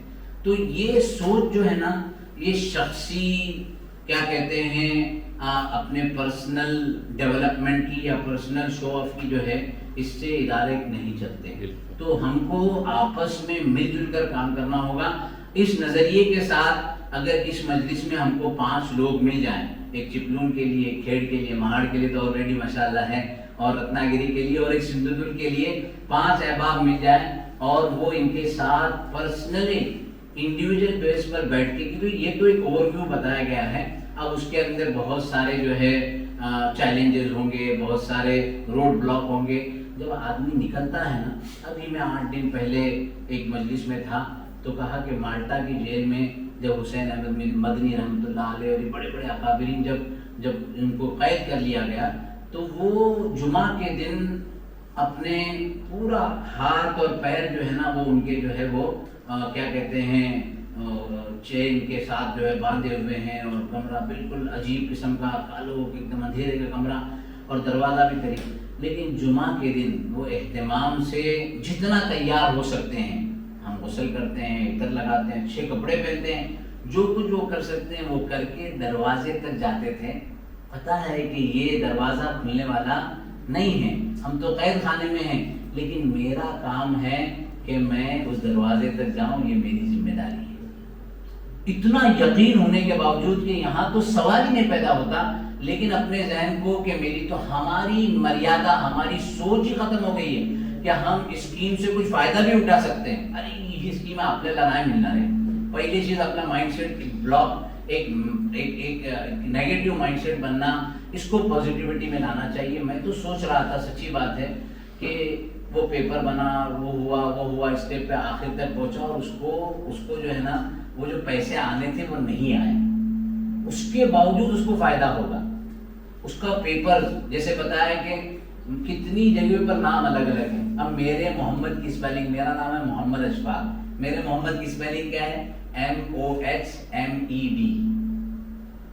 تو یہ سوچ جو ہے نا, یہ شخصی کیا کہتے ہیں اپنے پرسنل ڈیولپمنٹ کی یا پرسنل شو آف کی جو ہے, اس سے ادارے نہیں چلتے. تو ہم کو آپس میں مل جل کر کام کرنا ہوگا. اس نظریے کے ساتھ اگر اس مجلس میں ہم کو 5 لوگ مل جائیں, ایک چپلون کے لیے, ایک کھیڑ کے لیے, مہاڑ کے لیے تو آلریڈی ماشاءاللہ ہے, اور رتنا گیری کے لیے, اور ایک سندھ دل کے لیے 5 احباب مل جائیں, اور وہ ان کے ساتھ پرسنلی انڈیویجول بیس پر بیٹھ کے, کیونکہ یہ تو ایک اوور ویو بتایا گیا ہے. اب اس کے اندر بہت سارے جو ہے چیلنجز ہوں گے, بہت سارے روڈ بلاک ہوں گے. جب آدمی نکلتا ہے نا, ابھی میں 8 دن پہلے ایک مجلس میں تھا تو کہا کہ مالٹا کی جیل میں جب حسین احمد مدنی رحمۃ اللہ علیہ اور بڑے بڑے اکابرین جب ان کو قید کر لیا گیا, تو وہ جمعہ کے دن اپنے پورا ہاتھ اور پیر جو ہے نا وہ ان کے جو ہے وہ کیا کہتے ہیں چین کے ساتھ جو ہے باندھے ہوئے ہیں, اور کمرہ بالکل عجیب قسم کا, کالو ایک دم اندھیرے کا کمرہ, اور دروازہ بھی قریب. لیکن جمعہ کے دن وہ اہتمام سے جتنا تیار ہو سکتے ہیں, ہم غسل کرتے ہیں, عطر لگاتے ہیں, اچھے کپڑے پہنتے ہیں, جو کچھ وہ کر سکتے ہیں وہ کر کے دروازے تک جاتے تھے. پتہ ہے کہ یہ دروازہ کھلنے والا نہیں ہے, ہم تو قید خانے میں ہیں, لیکن میرا کام ہے کہ میں اس دروازے تک جاؤں, یہ میری ذمہ داری ہے. اتنا یقین ہونے کے باوجود کہ یہاں تو سوال ہی نہیں پیدا ہوتا, لیکن اپنے ذہن کو کہ میری تو ہماری مریادہ, ہماری سوچ ہی ختم ہو گئی ہے کہ ہم اسکیم سے کچھ فائدہ بھی اٹھا سکتے ہیں. ارے یہ اسکیم آپ نے لگائے ملنا ہے. پہلی چیز اپنا مائنڈ سیٹ بلاک, ایک نیگیٹو مائنڈ سیٹ بننا, اس کو پازیٹیوٹی میں لانا چاہیے. میں تو سوچ رہا تھا, سچی بات ہے, کہ وہ پیپر بنا, وہ ہوا اسٹیپ پہ آخر تک پہنچا, اور اس کو جو ہے نا وہ جو پیسے آنے تھے وہ نہیں آئے. اس کے باوجود اس کو فائدہ ہوگا. اس کا پیپر جیسے بتایا کہ کتنی جگہوں پر نام الگ الگ ہیں. اب میرے محمد کی اسپیلنگ, میرا نام ہے محمد اشفاق, میرے محمد کی اسپیلنگ کیا ہے, MOHMED.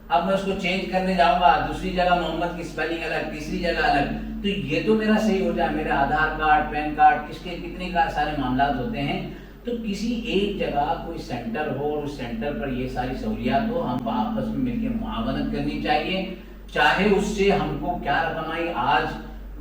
اب میں اس کو چینج کرنے جاؤں گا, دوسری جگہ محمد کی اسپیلنگ الگ, تیسری جگہ الگ, تو یہ تو میرا صحیح ہو جائے. میرے آدھار کارڈ, پین کارڈ, کس کے کتنے کا سارے معاملات ہوتے ہیں. تو کسی ایک جگہ کوئی سینٹر ہو, اور اس سینٹر پر یہ ساری سہولیات ہو, ہم کو آپس میں مل کے معاونت کرنی چاہیے. چاہے اس سے ہم کو کیا رقم آئی, آج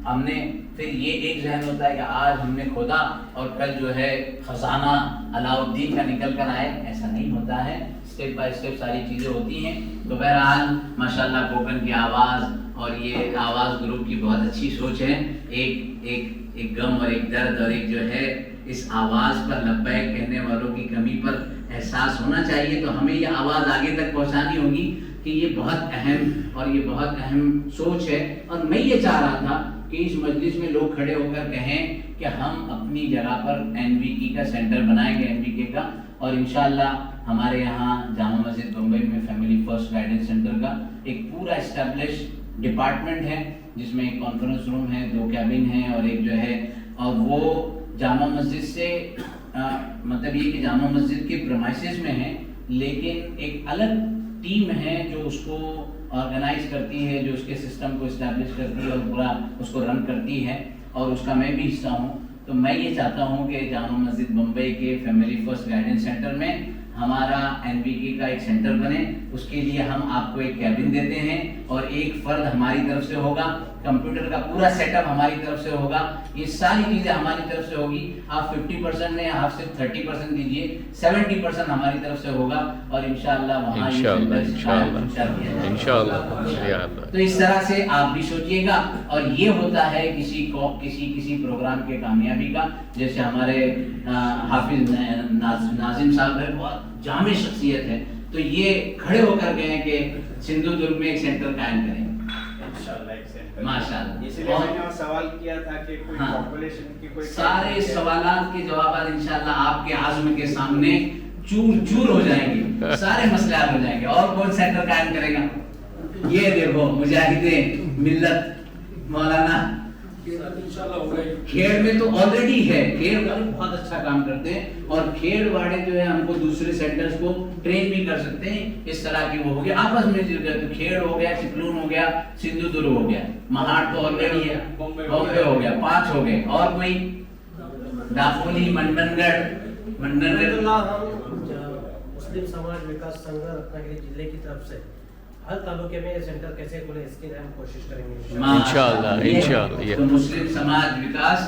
ہم نے, پھر یہ ایک ذہن ہوتا ہے کہ آج ہم نے کھودا اور کل جو ہے خزانہ علاؤالدین کا نکل کر آئے. ایسا نہیں ہوتا ہے, اسٹیپ بائی اسٹیپ ساری چیزیں ہوتی ہیں. تو بہرحال ماشاءاللہ کوکن کی آواز اور یہ آواز گروپ کی بہت اچھی سوچ ہے. ایک غم اور ایک درد اور ایک جو ہے اس آواز پر لبیک کہنے والوں کی کمی پر احساس ہونا چاہیے. تو ہمیں یہ آواز آگے تک پہنچانی ہوگی کہ یہ بہت اہم اور یہ بہت اہم سوچ ہے. اور میں یہ چاہ رہا تھا کہ اس مجلس میں لوگ کھڑے ہو کر کہیں کہ ہم اپنی جگہ پر NVK کا سینٹر بنائیں گے, NVK کا, اور انشاءاللہ ہمارے یہاں جامع مسجد بمبئی میں فیملی فرسٹ گائیڈنس سینٹر کا ایک پورا اسٹیبلش ڈپارٹمنٹ ہے, جس میں ایک کانفرنس روم ہے, 2 کیبن ہیں, اور ایک جو ہے, اور وہ جامع مسجد سے مطلب یہ کہ جامع مسجد کے پریمائسز میں ہیں, لیکن ایک الگ ٹیم ہے جو اس کو آرگنائز کرتی ہے, جو اس کے سسٹم کو اسٹیبلش کرتی ہے اور پورا اس کو رن کرتی ہے, اور اس کا میں بھی حصہ ہوں. تو میں یہ چاہتا ہوں کہ جامع مسجد بمبئی کے فیملی فرسٹ گائیڈنس سینٹر میں ہمارا NVK کا ایک سینٹر بنے. اس کے لیے ہم آپ کو ایک کیبن دیتے ہیں, اور ایک فرد ہماری طرف سے ہوگا, کمپیوٹر کا پورا سیٹ اپ ہماری طرف سے ہوگا, یہ ساری چیزیں ہماری طرف سے ہوگی. آپ 50% میں آپ صرف 30% دیجیے, 70% ہماری طرف سے ہوگا, اور انشاءاللہ وہاں انشاءاللہ. تو اس طرح سے آپ بھی سوچیے گا, اور یہ ہوتا ہے کسی پروگرام کے کامیابی کا. جیسے ہمارے حافظ ناظم صاحب ہے, بہت جامع شخصیت ہے, تو یہ کھڑے ہو کر گئے کہ سندھو دورگ میں ایک سینٹر قائم کریں ماشاءاللہ. اس لیے میں نے سوال کیا تھا کہ کوئی پاپولیشن کی کوئی سارے سوالات کے جوابات انشاءاللہ آپ کے عزم کے سامنے چور چور ہو جائیں گے, سارے مسئلے حل ہو جائیں گے. اور کون سینٹر قائم کرے گا؟ یہ دیکھو مجاہد ملت مولانا इंशाल्लाह होगा ही। खेड़ में तो ऑलरेडी है, खेड़ वाले बहुत अच्छा काम करते हैं और खेड़ वाले जो है हमको दूसरे सेंटर्स को ट्रेन भी कर सकते हैं। इस तरह की वो हो गया आपस में जुड़ गए, तो खेड़ हो गया, चिपलून हो गया, सिंधुदुर्ग हो गया, महाड़ तो ऑलरेडी है, बॉम्बे हो गया, 5 हो गए। और कोई दापोली, मंडनगढ़ मुस्लिम समाज विकास संघ रत्नागिरी जिले की तरफ से हर तालुके में ये सेंटर कैसे खुले इसकी हम कोशिश करेंगे इंशाअल्लाह। तो मुस्लिम समाज विकास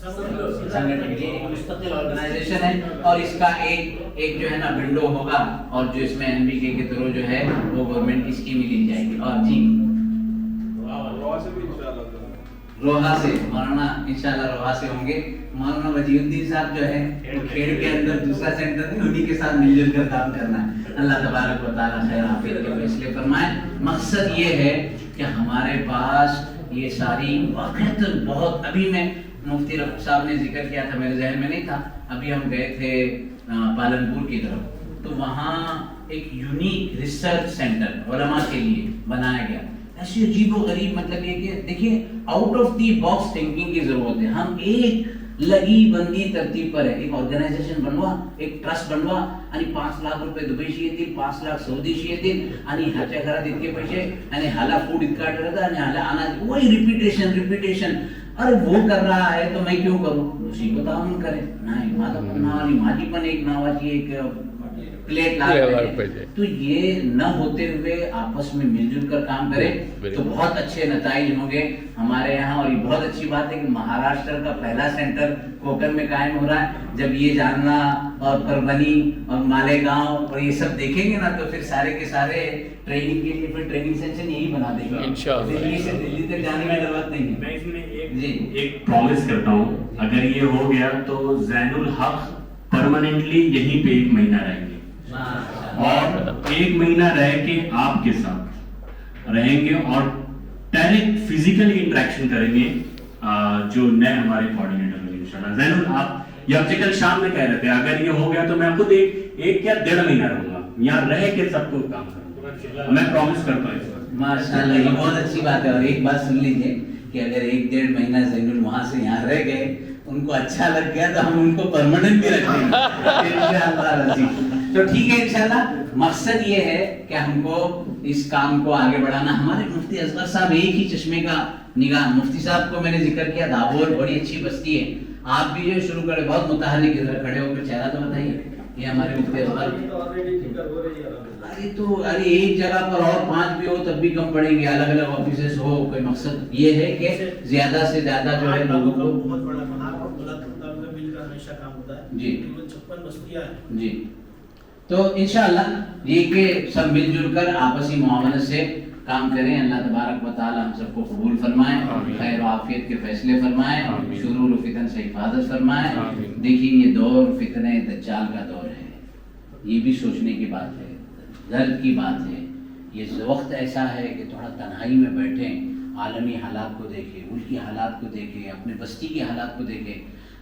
संगठन ये एक मुस्तकिल ऑर्गेनाइजेशन है और इसका एक जो है ना विंडो होगा और जो इसमें एनबीके के थ्रू जो है वो गवर्नमेंट की स्कीम ली जाएगी। और जी रोहा से मौलाना इंशाल्लाह रोहा से होंगे। मौलाना वजीउद्दीन साहब जो है वो खेड़ के अंदर दूसरा सेंटर है, उन्हीं के साथ मिलजुल कर काम करना है। अल्लाह तबारक व तआला खैर आफियत के फैसले फरमाए। मकसद ये है कि हमारे पास ये सारी वाक़अतन बहुत, अभी मैं मुफ्ती रफ़ साहब ने जिक्र किया था, मेरे जहन में नहीं था, अभी हम गए थे पालनपुर की तरफ, तो वहाँ एक यूनिक रिसर्च सेंटर उलमा के लिए बनाया गया। ऐसी अजीबो गरीब, मतलब ये कि देखिए out of the box thinking की जरूरत है। हम एक लगी बंदी तरतीब पर है, एक ऑर्गनायझेशन बनवा, एक ट्रस्ट बनवा आणि 5 लाख रुपये दुबईशी येतील, 5 लाख सौदीशी येतील आणि ह्याच्या घरात इतके पैसे आणि हाला फूड इतका ठरवता आणि हाला अनाज, वही रिपीटेशन। अरे वो कर रहा है तो मैं क्यों करूं, उसी को तामुन करें। नाही माझी पण एक नावाची एक प्लेट ला तो ये न होते हुए आपस में मिलजुल कर काम करें तो बहुत अच्छे नतीजे होंगे हमारे यहाँ। और ये बहुत अच्छी बात है कि महाराष्ट्र का पहला सेंटर कोकर में कायम हो रहा है। जब ये जानना और परभनी और मालेगांव और ये सब देखेंगे ना तो फिर सारे के सारे ट्रेनिंग के लिए फिर ट्रेनिंग सेंशन यही बना देंगे इंशाअल्लाह। दिल्ली से दिल्ली तक जाने की जरूरत नहीं है। मैं इसमें एक प्रॉमिस करता हूँ, अगर ये हो गया तो ज़ैनुल हक परमानेंटली यहीं पे 1 महीना रहेंगे और 1 महीना रह के आपके साथ रहेंगे और डायरेक्ट फिजिकली इंटरेक्शन करेंगे जो नए हमारे कोऑर्डिनेटर होंगे इंशाल्लाह। ज़ैनुल, आप ये अब कल शाम में कह रहे थे अगर ये हो गया तो मैं खुद एक या 1.5 महीना रहूंगा यहाँ, रह के सबको काम करूंगा, मैं प्रॉमिस करता हूँ। माशाल्लाह, ये बहुत अच्छी बात है। और एक बात सुन लीजिए कि अगर 1-1.5 महीना ज़ैनुल वहाँ से यहाँ रह गए, उनको अच्छा लग गया तो हम उनको परमानेंट भी रखेंगे इंशाअल्लाह। तो ठीक है इंशाल्लाह। मकसद ये है कि हमको इस काम को आगे बढ़ाना। हमारे मुफ्ती असगर साहब एक ही चश्मे का निगाह, मुफ्ती साहब को मैंने जिक्र किया, दाभोल बड़ी अच्छी बस्ती है, आप भी जो शुरू करें, बहुत मुताहरिक इधर खड़े होकर चेहरा तो बताइए। ये हमारे मुफ्ती असगर, अरे एक जगह पर और 5 भी हो तब भी कम पड़ेंगे, अलग अलग ऑफिसेस हो। कोई मकसद ये है कि ज्यादा से ज्यादा जो है लोगों को बहुत बड़ा मिलकर हमेशा काम होता है जी, 56 बस्तियां हैं जी। तो इंशाअल्लाह ये के सब मिलजुल कर आपसी मुआवनत से काम करें। अल्लाह तबारक व तआला हम सबको कबूल फरमाए, खैर व आफियत के फैसले फरमाए, शुरूर व फितन से हिफाजत फरमाए। देखिए ये दौर फितने दज्जाल का दौर है, ये भी सोचने की बात है, दर्द की बात है। ये वक्त ऐसा है कि थोड़ा तन्हाई में बैठें, आलमी हालात को देखें, मुल्की हालात को देखें, अपने बस्ती के हालात को देखें।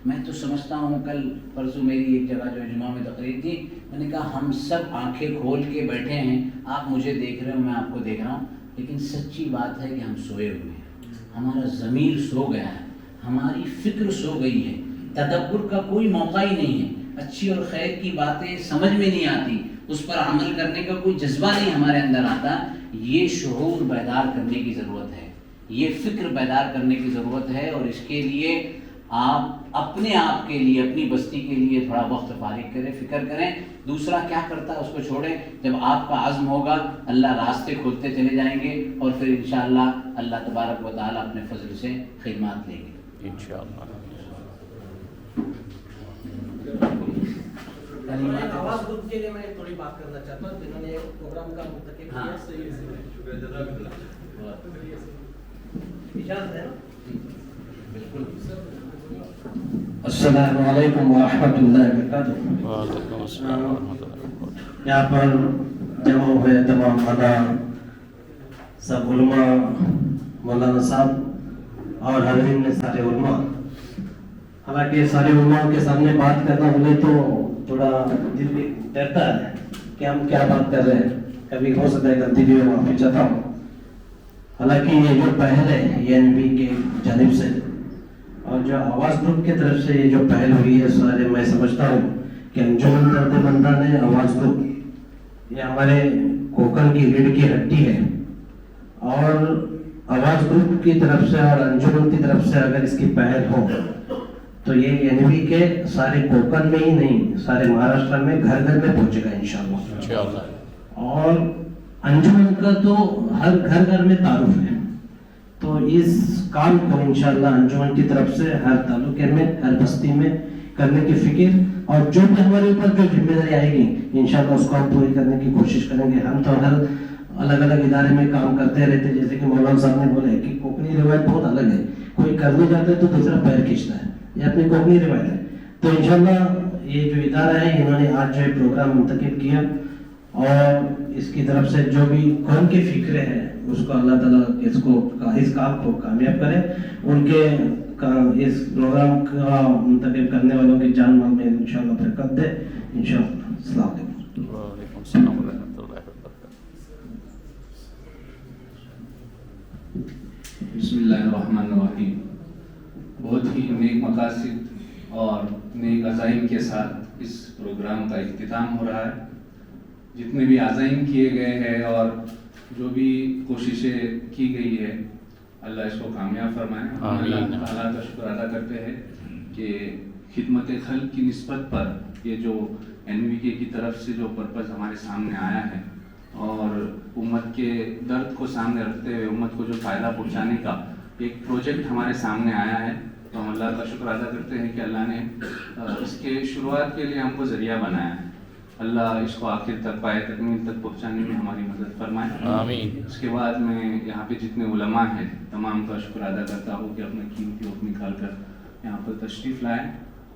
मैं तो समझता हूँ, कल परसों मेरी एक जगह जो जुमा में तकरीर थी, मैंने कहा हम सब आंखें खोल के बैठे हैं, आप मुझे देख रहे हो, मैं आपको देख रहा हूँ, लेकिन सच्ची बात है कि हम सोए हुए हैं, हमारा ज़मीर सो गया है, हमारी फिक्र सो गई है, तदब्बुर का कोई मौका ही नहीं है, अच्छी और खैर की बातें समझ में नहीं आती, उस पर अमल करने का कोई जज्बा नहीं हमारे अंदर आता। ये शऊर बैदार करने की ज़रूरत है, ये फ़िक्र बैदार करने की ज़रूरत है। और इसके लिए आप अपने आप के लिए, अपनी बस्ती के लिए थोड़ा वक्त फारिग करें, फिक्र करें। दूसरा क्या करता है उसको छोड़ें। जब आपका अज़्म होगा, अल्लाह रास्ते खोलते चले जाएंगे और फिर इंशाअल्लाह अल्लाह तबारक व तआला अपने फजल से खिदमत लेंगे इंशाअल्लाह। आवाज ग्रुप के लिए मैं थोड़ी बात करना चाहता हूँ, जिन्होंने प्रोग्राम का मुंतखब किया। इजाज़त है ना? बिल्कुल। अस्सलामु अलैकुम व रहमतुल्लाहि व बरकातुहू। वालेकुम अस्सलाम व रहमतुल्लाह। यहाँ पर जमा हुए तमाम आदा, सब उलमा, मौलाना साहब और हाज़रीन ने सारे उलमा। हालांकि सारे उलमा के सामने बात करना बोले तो थोड़ा दिल भी डरता है कि हम क्या बात कर रहे हैं, कभी हो सकता है गलती भी मैं माफी चाहता हूँ। हालांकि ये जो पहल है एनबी के जानिब से जो आवाज़ ग्रुप की तरफ से ये जो पहल हुई है सारे, मैं समझता हूँ कि अंजुमन दर्द-ए-मंदा ने आवाज़ ग्रुप ये हमारे कोकण की रीढ़ की हड्डी है, और आवाज़ ग्रुप की तरफ से और अंजुमन की तरफ से अगर इसकी पहल हो तो ये एनवी के सारे कोकण में ही नहीं, सारे महाराष्ट्र में घर घर में पहुंचेगा इंशाल्लाह। और अंजुमन का तो हर घर घर में तारुफ है, तो इस काम को इंशाल्लाह अंजुमन की तरफ से हर तालुके में, हर बस्ती में करने की फिक्र, और जो भी हमारे ऊपर जो जिम्मेदारी आएगी इंशाल्लाह उसको हम पूरी करने की कोशिश करेंगे। हम तो हर अलग अलग इदारे में काम करते रहते, जैसे कि मौलाना साहब ने बोला कि कोकणी रिवायत बहुत अलग है, कोई करने जाता है तो दूसरा पैर खींचता है, ये अपनी कोकणी रिवायत है। तो इंशाल्लाह ये जो इदारा है इन्होंने आज जो प्रोग्राम मुंतकिब किया, और इसकी तरफ से जो भी कौम की फिक्र है उसको अल्लाह ताला इस काम को कामयाब करे, उनके इस प्रोग्राम का मुंतकिब करने वालों की जान माल में इंशाल्लाह बरकत दे इंशाल्लाह। अस्सलाम वालेकुम। वालेकुम सलाम व रहमतुल्लाहि व बरकातहू। बिस्मिल्लाहिर्रहमानिर्रहीम। बहुत ही नेक मकासद और नेक अज़ाइम के साथ इस प्रोग्राम का इख्तिताम हो रहा है। जितने भी अज़ाइम किए गए हैं और जो भी कोशिशें की गई है, अल्लाह इसको कामयाब फरमाए। अल्लाह ताला का शुक्र अदा करते हैं कि खिदमत खल्क की निस्बत पर ये जो NVK की तरफ से जो पर्पज़ हमारे सामने आया है और उम्मत के दर्द को सामने रखते हुए उम्मत को जो फ़ायदा पहुँचाने का एक प्रोजेक्ट हमारे सामने आया है, तो हम अल्लाह का शुक्र अदा करते हैं कि अल्लाह ने इसके शुरुआत के लिए हमको ज़रिया बनाया है। अल्लाह इसको आखिर तक पाए तकमील तक पहुँचाने में हमारी मदद फरमाए, आमीन। उसके बाद मैं यहाँ पे जितने उलमा हैं तमाम का शुक्र अदा करता हूँ कि अपना कीमती वक्त निकाल कर यहाँ पर तशरीफ़ लाएँ,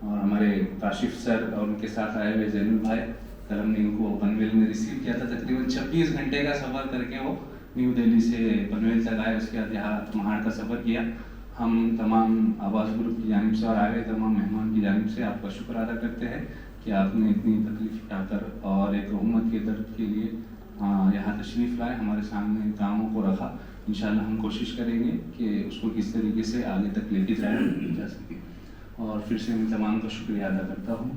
और हमारे काशिफ सर और उनके साथ आए हुए जैनुल भाई कलम ने इनको पनवेल में रिसीव किया था। तकरीबन 26 घंटे का सफ़र करके वो न्यू दिल्ली से पनवेल तक आए, उसके बाद यहाँ महाड़ का सफ़र किया। हम तमाम आवाज़ ग्रुप की जानिब से और आए हुए तमाम मेहमान की जानिब से आपका शुक्र अदा करते हैं कि आपने इतनी तकलीफ उठाकर और एक उम्मत के दर्द के लिए यहाँ तशरीफ़ लाए, हमारे सामने कामों को रखा। इंशाल्लाह हम कोशिश करेंगे कि उसको किस तरीके से आगे तक लेके जाया जा सके। और फिर से मैं तमाम का शुक्रिया अदा करता हूँ।